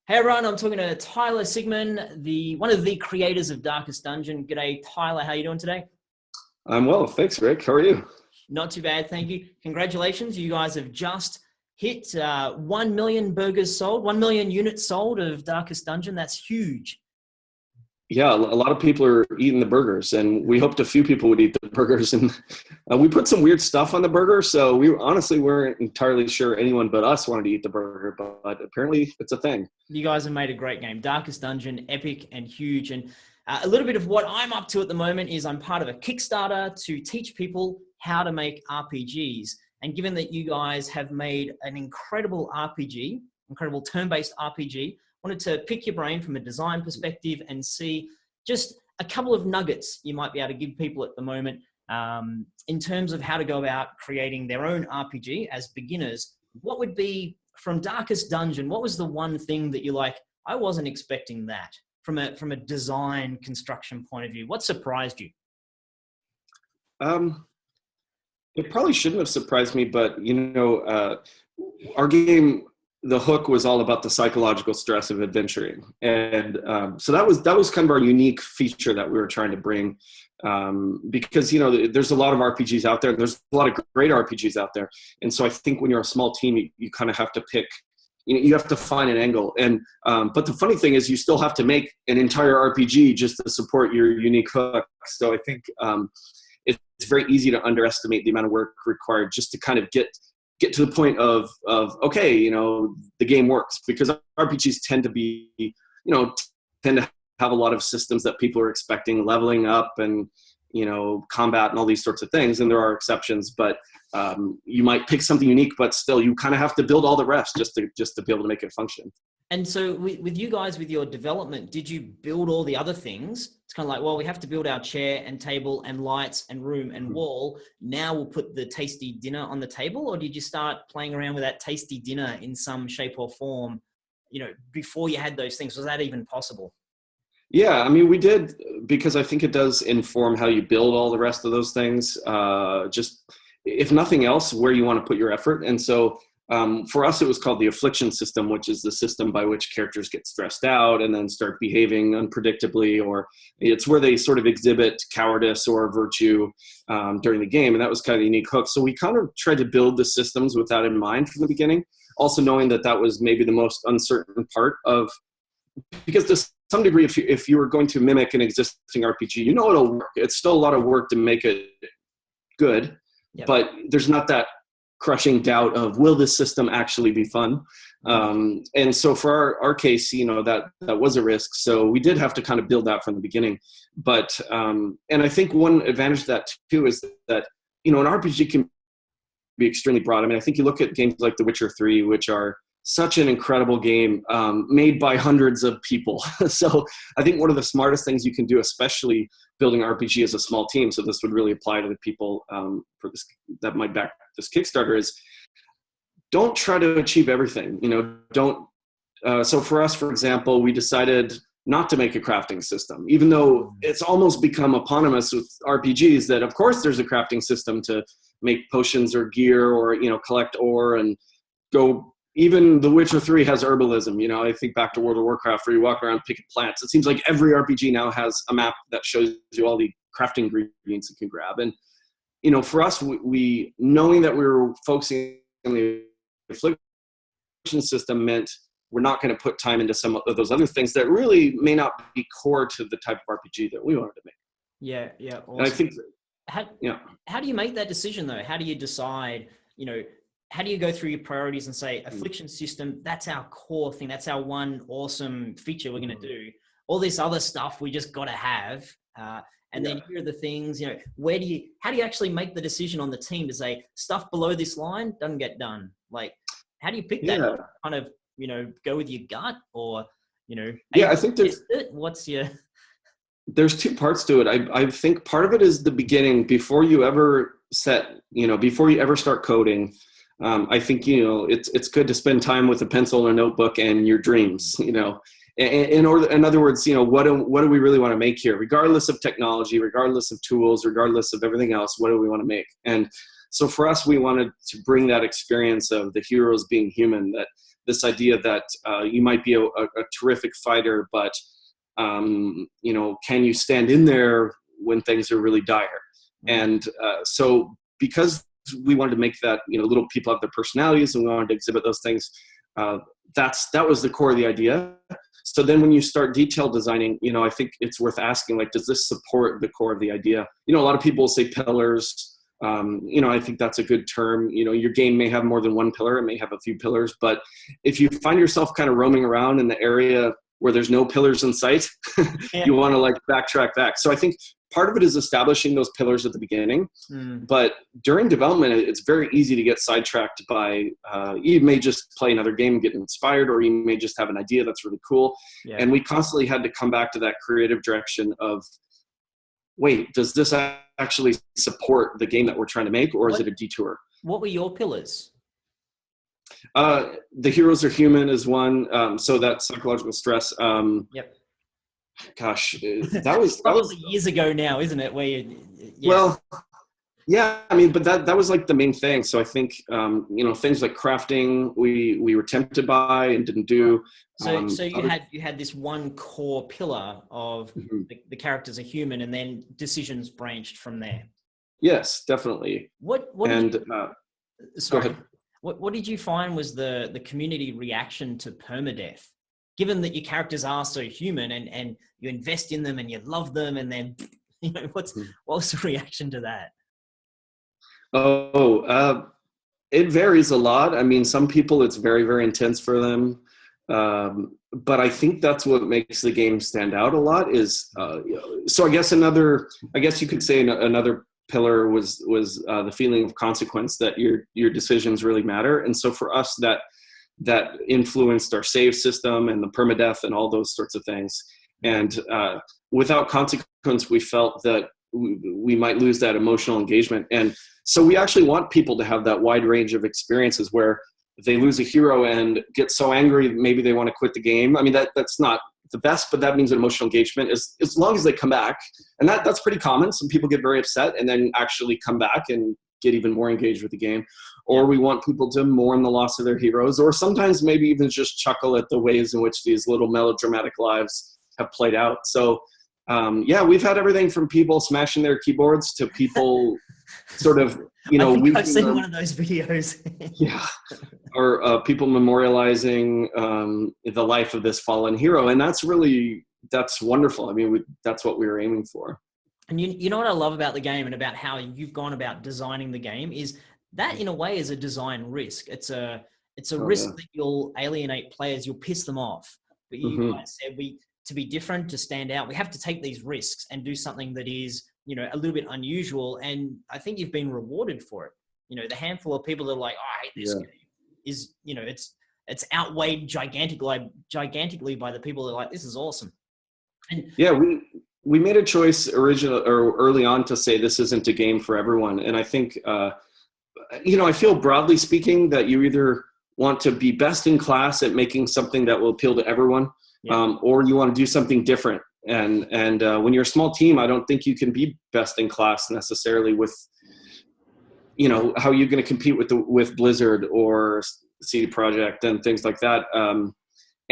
Hey everyone, I'm talking to Tyler Sigman, one of the creators of Darkest Dungeon. G'day Tyler, how are you doing today? I'm well, thanks, Rick. How are you? Not too bad, thank you. Congratulations, you guys have just hit 1 million burgers sold, 1 million units sold of Darkest Dungeon. That's huge. Yeah, a lot of people are eating the burgers, and we hoped a few people would eat the burgers. And we put some weird stuff on the burger, so we honestly weren't entirely sure anyone but us wanted to eat the burger, but apparently it's a thing. You guys have made a great game. Darkest Dungeon, epic and huge. And a little bit of what I'm up to at the moment is I'm part of a Kickstarter to teach people how to make RPGs. And given that you guys have made an incredible RPG, incredible turn-based RPG, wanted to pick your brain from a design perspective and see just a couple of nuggets you might be able to give people at the moment in terms of how to go about creating their own RPG as beginners. What would be, from Darkest Dungeon, what was the one thing that you're like, I wasn't expecting that from a design construction point of view? What surprised you? It probably shouldn't have surprised me, but our game, the hook was all about the psychological stress of adventuring, and so that was kind of our unique feature that we were trying to bring, because there's a lot of RPGs out there, and there's a lot of great RPGs out there, and so I think when you're a small team, you kind of have to pick, you have to find an angle, and but the funny thing is you still have to make an entire RPG just to support your unique hook. So I think it's very easy to underestimate the amount of work required just to kind of get to the point of okay, the game works, because RPGs tend to have a lot of systems that people are expecting, leveling up and combat and all these sorts of things, and there are exceptions, but you might pick something unique, but still you kind of have to build all the rest just to be able to make it function. And so with you guys, with your development, did you build all the other things? It's kind of like, well, we have to build our chair and table and lights and room and wall. Now we'll put the tasty dinner on the table. Or did you start playing around with that tasty dinner in some shape or form, before you had those things? Was that even possible? Yeah, I mean, we did, because I think it does inform how you build all the rest of those things. Just, if nothing else, where you want to put your effort. And so for us, it was called the affliction system, which is the system by which characters get stressed out and then start behaving unpredictably, or it's where they sort of exhibit cowardice or virtue during the game. And that was kind of a unique hook. So we kind of tried to build the systems with that in mind from the beginning, also knowing that was maybe the most uncertain part of, because to some degree, if you were going to mimic an existing RPG, it'll work. It's still a lot of work to make it good, yep. But there's not that crushing doubt of, will this system actually be fun? And so for our case, that was a risk. So we did have to kind of build that from the beginning. But, and I think one advantage of that too is that, an RPG can be extremely broad. I mean, I think you look at games like The Witcher 3, which are such an incredible game, made by hundreds of people. So I think one of the smartest things you can do, especially building RPG as a small team, so this would really apply to the people for this that might back this Kickstarter, is don't try to achieve everything. So for us, for example, we decided not to make a crafting system, even though it's almost become eponymous with RPGs that, of course, there's a crafting system to make potions or gear or collect ore and go. Even The Witcher 3 has herbalism. I think back to World of Warcraft, where you walk around picking plants. It seems like every RPG now has a map that shows you all the crafting ingredients you can grab. And, for us, we knowing that we were focusing on the affliction system meant we're not going to put time into some of those other things that really may not be core to the type of RPG that we wanted to make. Yeah, yeah. Awesome. And I think, how do you make that decision, though? How do you decide, how do you go through your priorities and say, affliction system, that's our core thing. That's our one awesome feature we're going to do. All this other stuff we just got to have. And then here are the things, how do you actually make the decision on the team to say stuff below this line doesn't get done? Like, how do you pick that? Kind of, go with your gut, or, I think there's two parts to it. I think part of it is the beginning, before you ever before you ever start coding. I think, it's good to spend time with a pencil and a notebook and your dreams, in other words, what do we really want to make here, regardless of technology, regardless of tools, regardless of everything else, what do we want to make? And so for us, we wanted to bring that experience of the heroes being human, that this idea that you might be a terrific fighter, but can you stand in there when things are really dire? And so because we wanted to make that, little people have their personalities and we wanted to exhibit those things, that was the core of the idea. So then when you start detail designing, I think it's worth asking, like, does this support the core of the idea? A lot of people say pillars. I think that's a good term. Your game may have more than one pillar. It may have a few pillars, but if you find yourself kind of roaming around in the area where there's no pillars in sight, you want to backtrack back. So I think part of it is establishing those pillars at the beginning, but during development, it's very easy to get sidetracked by, you may just play another game and get inspired, or you may just have an idea that's really cool. Yeah. And we constantly had to come back to that creative direction of, wait, does this actually support the game that we're trying to make, or is it a detour? What were your pillars? The heroes are human is one. So that psychological stress. Yep. Gosh, that was years ago now, isn't it? Where you, yeah. Well, yeah, I mean, but that was like the main thing. So I think, things like crafting, we were tempted by and didn't do. So you had this one core pillar of the characters are human, and then decisions branched from there. Yes, definitely. What go ahead. What did you find was the community reaction to permadeath? Given that your characters are so human and you invest in them and you love them, and then what was the reaction to that? It varies a lot. I mean, some people it's very, very intense for them. But I think that's what makes the game stand out a lot is, so I guess you could say another pillar was the feeling of consequence, that your decisions really matter. And so for us, that influenced our save system and the permadeath and all those sorts of things. And without consequence, we felt that we might lose that emotional engagement. And so we actually want people to have that wide range of experiences where they lose a hero and get so angry, maybe they want to quit the game. I mean, that's not the best, but that means an emotional engagement is as long as they come back. And that's pretty common. Some people get very upset and then actually come back and get even more engaged with the game. Or we want people to mourn the loss of their heroes, or sometimes maybe even just chuckle at the ways in which these little melodramatic lives have played out. So we've had everything from people smashing their keyboards to people sort of, I've seen one of those videos. Yeah. Or people memorializing the life of this fallen hero. And that's wonderful. I mean, that's what we were aiming for. And you know what I love about the game and about how you've gone about designing the game is that in a way is a design risk. It's a risk that you'll alienate players, you'll piss them off. But you guys said to be different, to stand out, we have to take these risks and do something that is, a little bit unusual. And I think you've been rewarded for it. The handful of people that are like, oh, I hate this game is, it's outweighed gigantically by the people that are like, this is awesome. And we made a choice early on to say this isn't a game for everyone. And I think, I feel broadly speaking that you either want to be best in class at making something that will appeal to everyone, or you want to do something different. And when you're a small team, I don't think you can be best in class necessarily with, how you're going to compete with Blizzard or CD Projekt and things like that.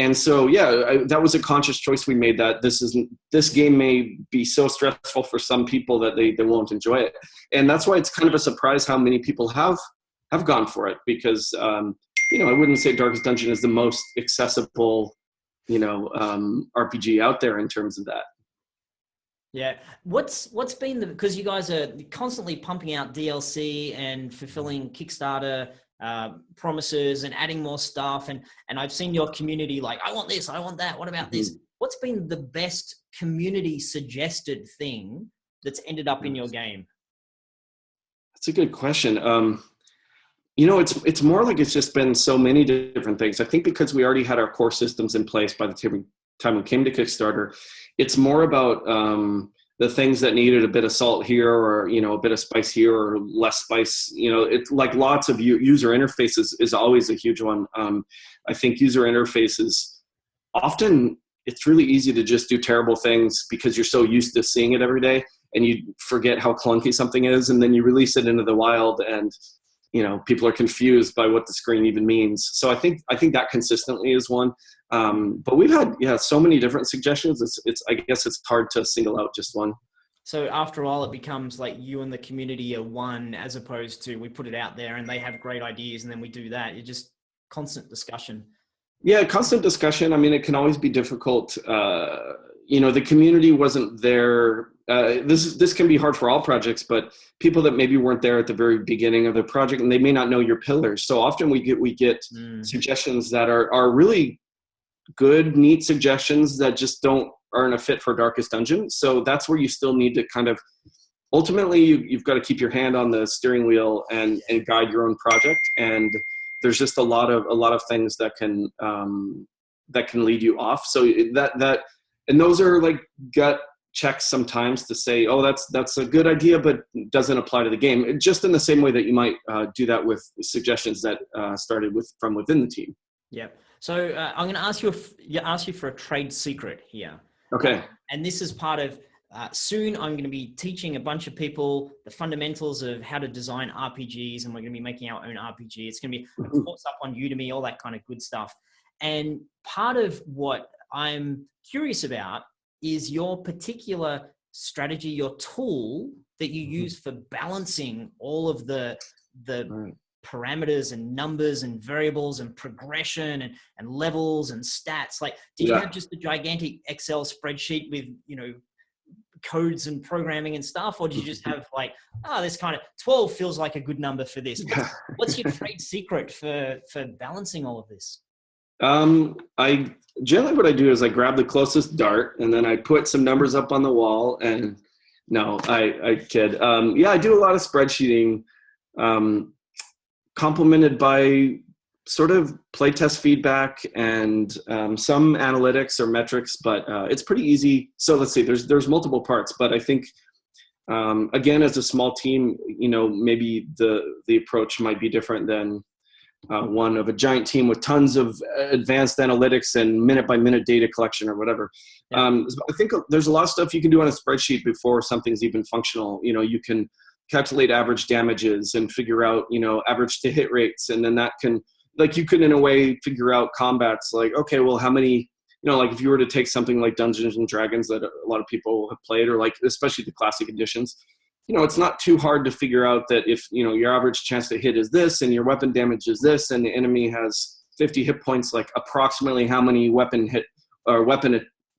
And so, that was a conscious choice we made, that this game may be so stressful for some people that they won't enjoy it. And that's why it's kind of a surprise how many people have gone for it, because, I wouldn't say Darkest Dungeon is the most accessible, RPG out there in terms of that. Yeah. What's been because you guys are constantly pumping out DLC and fulfilling Kickstarter promises and adding more stuff. And I've seen your community like, I want this, I want that. What about this? What's been the best community suggested thing that's ended up in your game? That's a good question. It's more like it's just been so many different things. I think because we already had our core systems in place by the time we came to Kickstarter, it's more about the things that needed a bit of salt here, or a bit of spice here, or less spice. It's like lots of user interfaces is always a huge one. I think user interfaces often it's really easy to just do terrible things because you're so used to seeing it every day, and you forget how clunky something is, and then you release it into the wild, and people are confused by what the screen even means. So I think that consistently is one. But we've had, so many different suggestions. I guess it's hard to single out just one. So after all, it becomes like you and the community are one, as opposed to we put it out there and they have great ideas and then we do that. It's just constant discussion. Yeah, constant discussion. I mean, it can always be difficult. The community wasn't there. This can be hard for all projects, but people that maybe weren't there at the very beginning of the project, and they may not know your pillars. So often we get suggestions that are really good, neat suggestions that just aren't a fit for Darkest Dungeon. So that's where you still need to kind of, ultimately you've got to keep your hand on the steering wheel and guide your own project. And there's just a lot of things that can lead you off. So and those are like gut checks sometimes to say, oh, that's a good idea, but doesn't apply to the game. Just in the same way that you might do that with suggestions that started from within the team. Yep. So I'm going to ask you for a trade secret here. Okay. And this is part of, soon I'm going to be teaching a bunch of people the fundamentals of how to design RPGs, and we're going to be making our own RPG. It's going to be a course up on Udemy, all that kind of good stuff. And part of what I'm curious about is your particular strategy, your tool that you use for balancing all of the parameters and numbers and variables and progression and levels and stats. Like, do you have just a gigantic Excel spreadsheet with, codes and programming and stuff? Or do you just have like, this kind of 12 feels like a good number for this? What's your trade secret for balancing all of this? I generally, what I do is I grab the closest dart and then I put some numbers up on the wall, and no, I kid. I do a lot of spreadsheeting, complemented by sort of playtest feedback and some analytics or metrics, but it's pretty easy. So let's see, there's multiple parts, but I think, again, as a small team, maybe the approach might be different than one of a giant team with tons of advanced analytics and minute-by-minute data collection or whatever. I think there's a lot of stuff you can do on a spreadsheet before something's even functional. You can calculate average damages and figure out, average to hit rates. And then that can, like, you could in a way figure out combats, like, okay, well, how many, like if you were to take something like Dungeons and Dragons that a lot of people have played, or like, especially the classic editions, it's not too hard to figure out that if, your average chance to hit is this and your weapon damage is this and the enemy has 50 hit points, like approximately how many weapon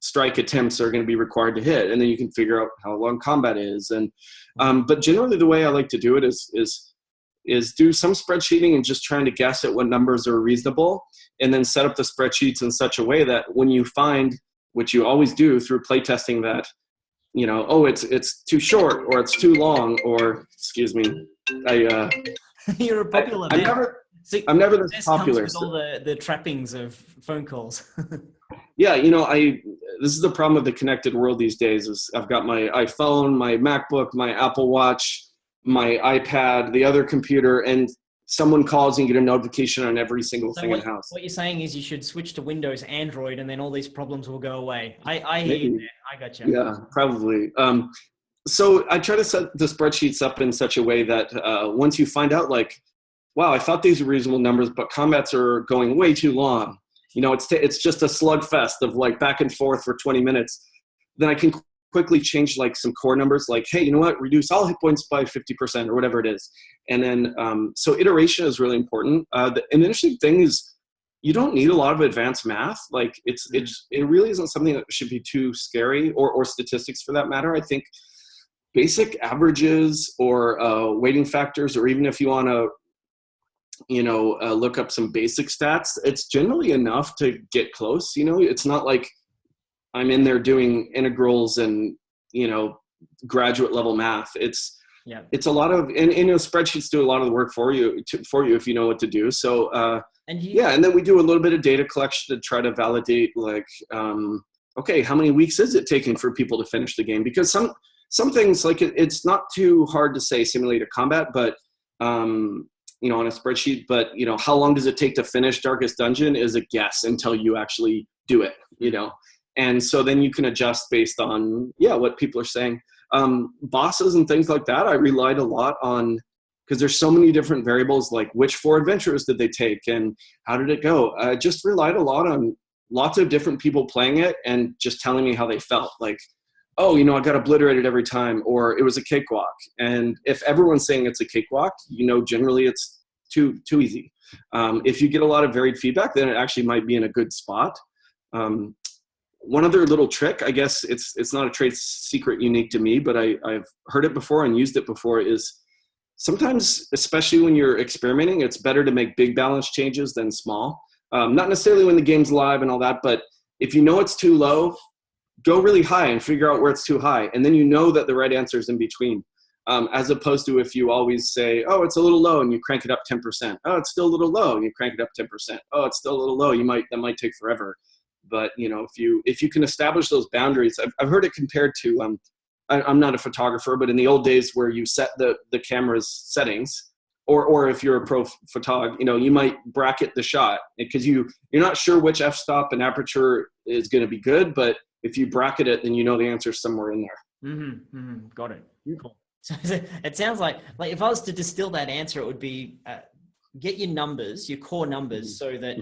strike attempts are going to be required to hit. And then you can figure out how long combat is. And, but generally the way I like to do it is do some spreadsheeting and just trying to guess at what numbers are reasonable, and then set up the spreadsheets in such a way that when you find, which you always do through playtesting, that, it's too short or it's too long, or excuse me, you're a popular. I'm never this popular. Comes with all the trappings of phone calls. Yeah, this is the problem of the connected world these days. Is I've got my iPhone, my MacBook, my Apple Watch, my iPad, the other computer, and someone calls and you get a notification on every single thing in the house. What you're saying is you should switch to Windows, Android, and then all these problems will go away. I hear you, man. I got you. Yeah, probably. So I try to set the spreadsheets up in such a way that once you find out, like, wow, I thought these were reasonable numbers, but combats are going way too long. It's just a slugfest of like back and forth for 20 minutes. Then I can quickly change like some core numbers, like, hey, you know what, reduce all hit points by 50% or whatever it is. And then, so iteration is really important. The interesting thing is you don't need a lot of advanced math. Like it really isn't something that should be too scary, or statistics for that matter. I think basic averages or weighting factors, or even if you want to, look up some basic stats, it's generally enough to get close. It's not like I'm in there doing integrals and, graduate level math. It's a lot of, and spreadsheets do a lot of the work for you if you know what to do. So, and then we do a little bit of data collection to try to validate, like, okay, how many weeks is it taking for people to finish the game? Because some things, like, it's not too hard to say simulate a combat, but, on a spreadsheet, but, how long does it take to finish Darkest Dungeon is a guess until you actually do it, And so then you can adjust based on, what people are saying. Bosses and things like that, I relied a lot on because there's so many different variables, like which 4 adventures did they take and how did it go. I just relied a lot on lots of different people playing it and just telling me how they felt. Like, oh, you know, I got obliterated every time, or it was a cakewalk. And if everyone's saying it's a cakewalk, you know, generally it's too easy. If you get a lot of varied feedback, then it actually might be in a good spot. One other little trick, I guess it's not a trade secret unique to me, but I've heard it before and used it before, is sometimes, especially when you're experimenting, it's better to make big balance changes than small. Not necessarily when the game's live and all that, but if you know it's too low, go really high and figure out where it's too high. And then you know that the right answer is in between. As opposed to if you always say, oh, it's a little low, and you crank it up 10%. Oh, it's still a little low, and you crank it up 10%. Oh, it's still a little low. That might take forever. But you know, if you can establish those boundaries, I've heard it compared to, I'm not a photographer, but in the old days where you set the camera's settings, or if you're a pro photog, you know, you might bracket the shot because you're not sure which f-stop and aperture is going to be good, but if you bracket it, then you know the answer's somewhere in there. Got it. Cool. So it sounds like if I was to distill that answer, it would be get your numbers, your core numbers, so that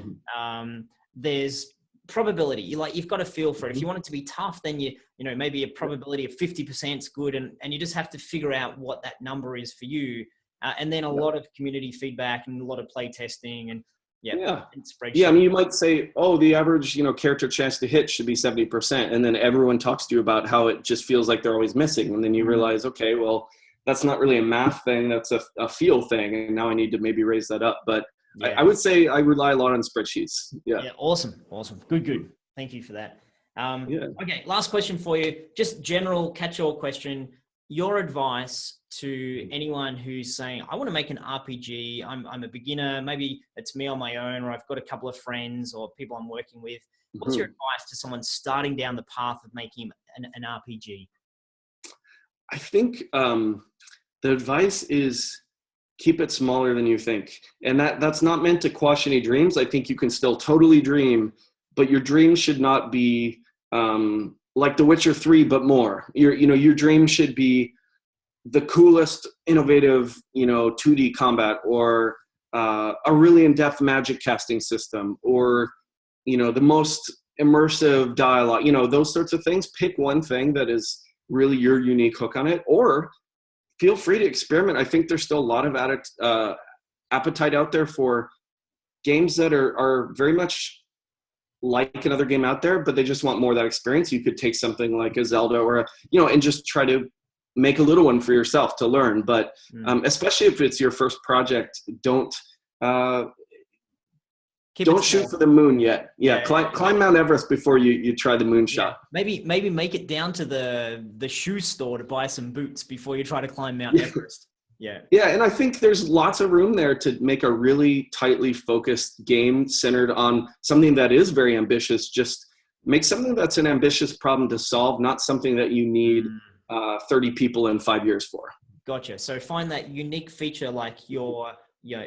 there's probability. You've got a feel for it. If you want it to be tough, then you know, maybe a probability of 50% is good, and you just have to figure out what that number is for you. And then a lot of community feedback and a lot of play testing and and spreadsheets. Yeah, I mean, you might say, oh, the average, you know, character chance to hit should be 70%. And then everyone talks to you about how it just feels like they're always missing. And then you realize, okay, well, that's not really a math thing. That's a feel thing. And now I need to maybe raise that up. But I would say I rely a lot on spreadsheets. Yeah. Awesome. Good. Thank you for that. Okay, last question for you. Just general catch-all question. Your advice to anyone who's saying, I want to make an RPG. I'm a beginner. Maybe it's me on my own, or I've got a couple of friends or people I'm working with. What's your advice to someone starting down the path of making an RPG? I think the advice is keep it smaller than you think. And that's not meant to quash any dreams. I think you can still totally dream, but your dream should not be like The Witcher 3, but more. Your dream should be the coolest, innovative, 2D combat, or a really in-depth magic casting system, or, the most immersive dialogue, those sorts of things. Pick one thing that is really your unique hook on it, or feel free to experiment. I think there's still a lot of appetite out there for games that are very much like another game out there, but they just want more of that experience. You could take something like a Zelda or and just try to make a little one for yourself to learn. But especially if it's your first project, don't shoot for the moon yet. Climb Mount Everest before you try the moonshot. Maybe make it down to the shoe store to buy some boots before you try to climb Mount Everest. Yeah, and I think there's lots of room there to make a really tightly focused game centered on something that is very ambitious. Just make something that's an ambitious problem to solve, not something that you need 30 people in 5 years for. Gotcha. So find that unique feature, like you're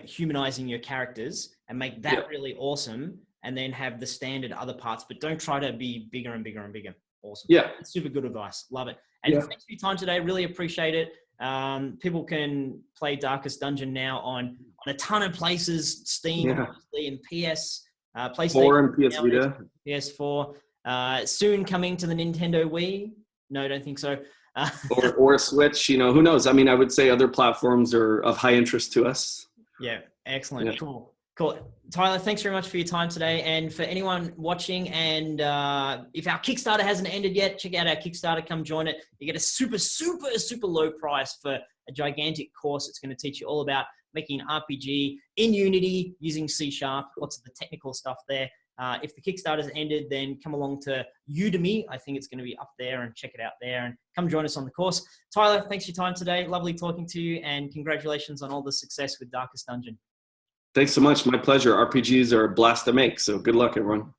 humanizing your characters, and make that really awesome, and then have the standard other parts, but don't try to be bigger and bigger and bigger. Awesome. Yeah. Super good advice. Love it. And thanks for your time today. Really appreciate it. People can play Darkest Dungeon now on a ton of places, Steam, obviously, and PS, PlayStation 4 and PS Vita. PS4. Soon coming to the Nintendo Wii. No, don't think so. or a Switch, who knows? I mean, I would say other platforms are of high interest to us. Yeah, excellent. Yeah. Cool. Tyler, thanks very much for your time today. And for anyone watching, and if our Kickstarter hasn't ended yet, check out our Kickstarter, come join it. You get a super, super, super low price for a gigantic course. It's going to teach you all about making an RPG in Unity using C#, lots of the technical stuff there. If the Kickstarter's ended, then come along to Udemy. I think it's going to be up there, and check it out there, and come join us on the course. Tyler, thanks for your time today. Lovely talking to you, and congratulations on all the success with Darkest Dungeon. Thanks so much. My pleasure. RPGs are a blast to make. So good luck, everyone.